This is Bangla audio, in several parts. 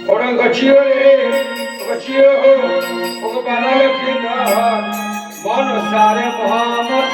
orang kecil kecil orang banal kita manusia Muhammad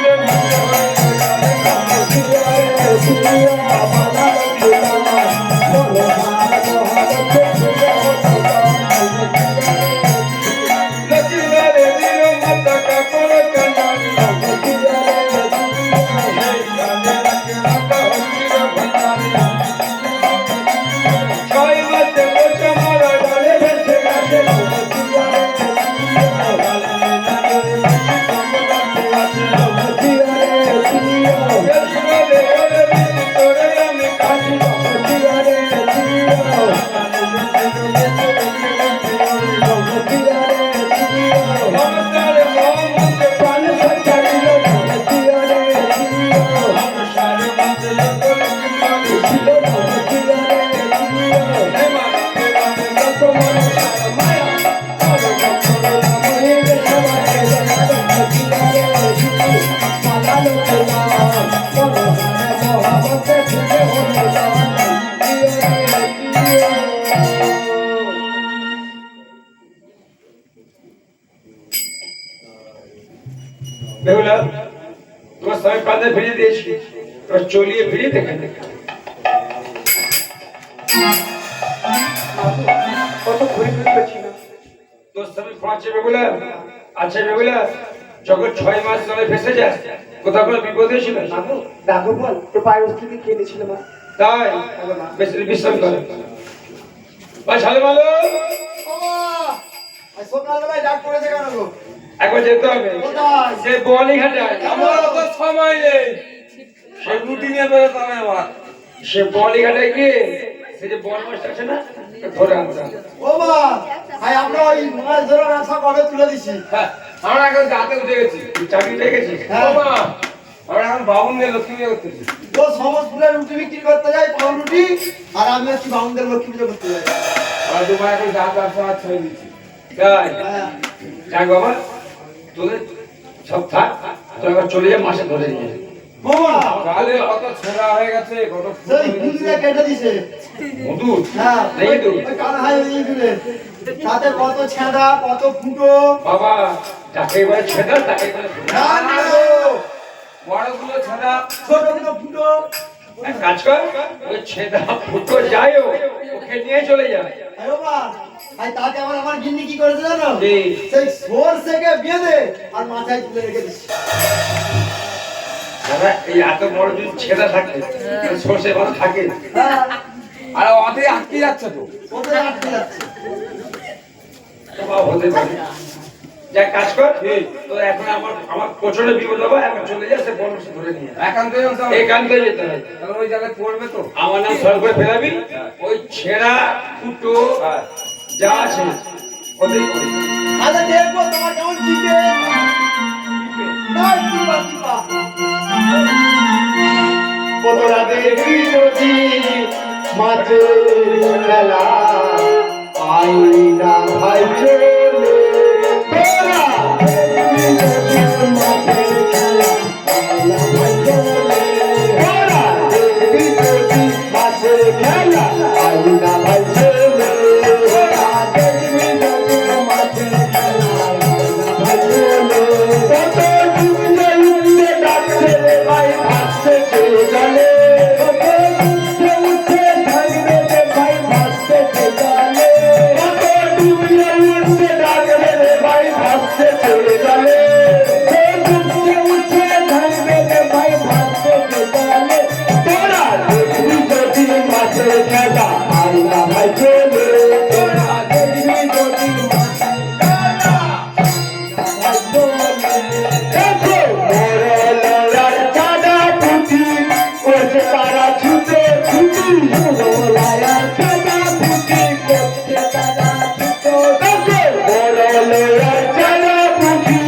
Behula তোমার স্বামী পাতে ফিরিয়ে দিয়েছি এবার চলিয়ে ফিরিয়ে দেখেন কত ঘুরে ঘুরে পেয়েছি না তোর স্বামী পাঁচে বেগুলা আছে বেগুলা যখন 6 মাস জলে ভেসে যায় কোথাও কোনো বিপদ হয়েছিল ডাকো বল তো পায়ে ওষুধ খেয়ে দিয়েছিল মা তাই বেশি বিশ্রাম করে ভাই সালে ভালো সকালবেলায় ডাক পড়েছে কেন গো একবার যেতে হবে সে বলি ঘাটায় আমার তো সময় নেই সে রুটি নিয়ে বেরোতে হবে আমার সে বলি ঘাটায় গিয়ে সে যে বল মাছ আছে না ধরে আনতে ও মা ভাই আমরা ওই মাছ ধরার আশা কবে তুলে দিছি হ্যাঁ আমরা এখন রাতে উঠে গেছি চাকরি পেয়ে গেছি ও মা আমরা এখন বাবুন নিয়ে লক্ষ্মী নিয়ে করতেছি ও সমস্ত রুটি বিক্রি করতে যাই পাউরুটি আর আমি হচ্ছি বাউন্ডের লক্ষ্মী পুজো করতে যাই আমরা দুবার এখন রাত 8 ছেড়ে দিচ্ছি তাই হ্যাঁ যাক বাবা তোদের সব থাক তোর এবার চলে যা মাসে ধরে নিয়ে মামা গালে কত ছেঁড়া হয়ে গেছে কত সেই গুলিটা কেটে দিছে মধু হ্যাঁ নেই তো ওই কান হাই ওই গুলে তাতে কত ছেঁড়া কত ফুটো বাবা যাকে এবার ছেদা তাকে এবার না না বড়গুলো ছেঁড়া ছোটগুলো ফুটো এক কাজ কর ওই ছেদা ফুটো যায় ওকে নিয়ে চলে যায় আরে মা ভাই তাতে আমার গিন্নি কি করেছে জানো কি? সেই সরষেকে বেঁধে আর মাথায় তুলে রেখে দিচ্ছে দাদা এই এত বড় যদি ছেদা থাকে সর্ষে ভালো থাকে হ্যাঁ আর অতে আটকে যাচ্ছে তো কোথায় আটকে যাচ্ছে বাবা হতে পারে যা কাজ কর তো এখন আমার প্রচন্ড বিপদ হবে এখন চলে যায় সে বড় সে ধরে নিয়ে একান্ত একান্তে যেতে হবে তাহলে ওই জায়গায় পড়বে তো আমার নাম সর করে ফেরাবি ওই ছেঁড়া ফুটো যা আছে ওদের আচ্ছা দেখবো তোমার কেমন জিতে না চিপা চিপা কতরা দেখি নদী মাছের খেলা আইনা ভাই চলে তোরা দেখি নদীর মাছের খেলা আইনা ভাই চলে তোরা দেখি নদীর মাছের খেলা আইনা ভাই চলে তোরা দেখি নদীর মাছের খেলা আইনা ভাই চলে কত ডুবতে উঠতে ডাকছে রে ভাই ভাসছে চলে গেলে কত ডুবতে উঠতে থাকবে রে ভাই ভাসছে চলে গেলে কত ডুবতে উঠতে ডাকবে রে ভাই ভাসছে চলে গেলে কত ডুবতে উঠতে থাকবে রে ভাই ভাসছে চলে গেলে তোরা দেখবি যদি মাছের খেলা আইনা ভাই চলে তোরা দেখবি যদি মাছের খেলা ভাই চলে দেখো মোরলার চাঁদা পুঁতি করছে তারা ছুটে ছুটি মোরলার চাঁদা পুঁতি করছে তারা ছুটো দেখো মোরলার চাঁদা পুঁতি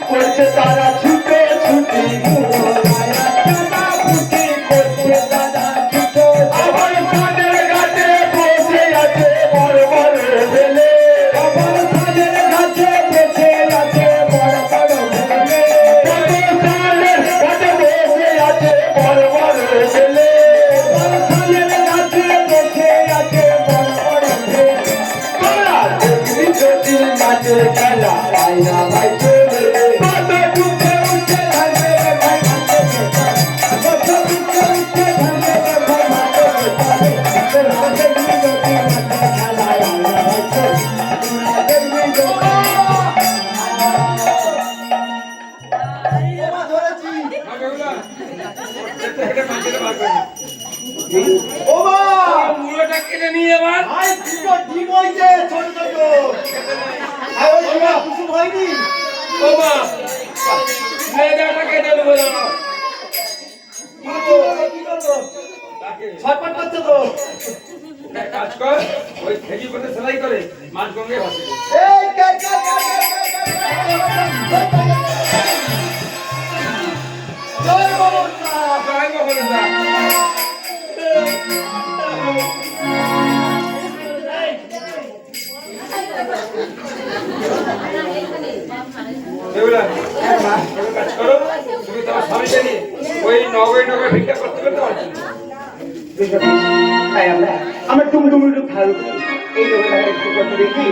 করছে তারা ছুটে ছুটি মোরলার চাঁদা পুঁতি করছে তারা ছুটো আবার সাদের ঘাটে বসে আছে বড় বড় বেলে আবার সাদের ঘাটে বসে আছে বড় বড় বেলে সাদের ঘাটে বসে আছে বড় বড় বেলে সাদের ঘাটে বসে আছে বড় বড় বেলে মাছের খেলা আয়না ভাই চলে কত দুঃখে উঠে ধানে রে ভাই মাছের খেলা কত দুঃখে উঠে ধানে রে ভাই মাছের খেলা মাছের বিজতি মাছের খেলা আয়না ভাই চলে মাছের বিজতি এটা মাছের বার করে ও মা মুলোটা কেটে নিয়ে এবার ভাই দুটো ডিম হইছে ছোট ছোট আর ওই ডিমা কুসুম হয়নি ও মা লেজাটা কেটে নেবো জানো কি করবো ছটপট করছে তো এক কাজ কর ওই খেজি পথে সেলাই করে মাছ গঙ্গে ভাসে এই কাট কাট কাট জয় বাবা জয় মহলে যা বেহুলা তুমি কাজ করো তুমি তোমার স্বামীকে নিয়ে ওই নগরে নগরে ভিক্ষা করতে করতে পারছো তাই আমরা টুমটুম ভালো এই লোকটা একটু কথা দেখি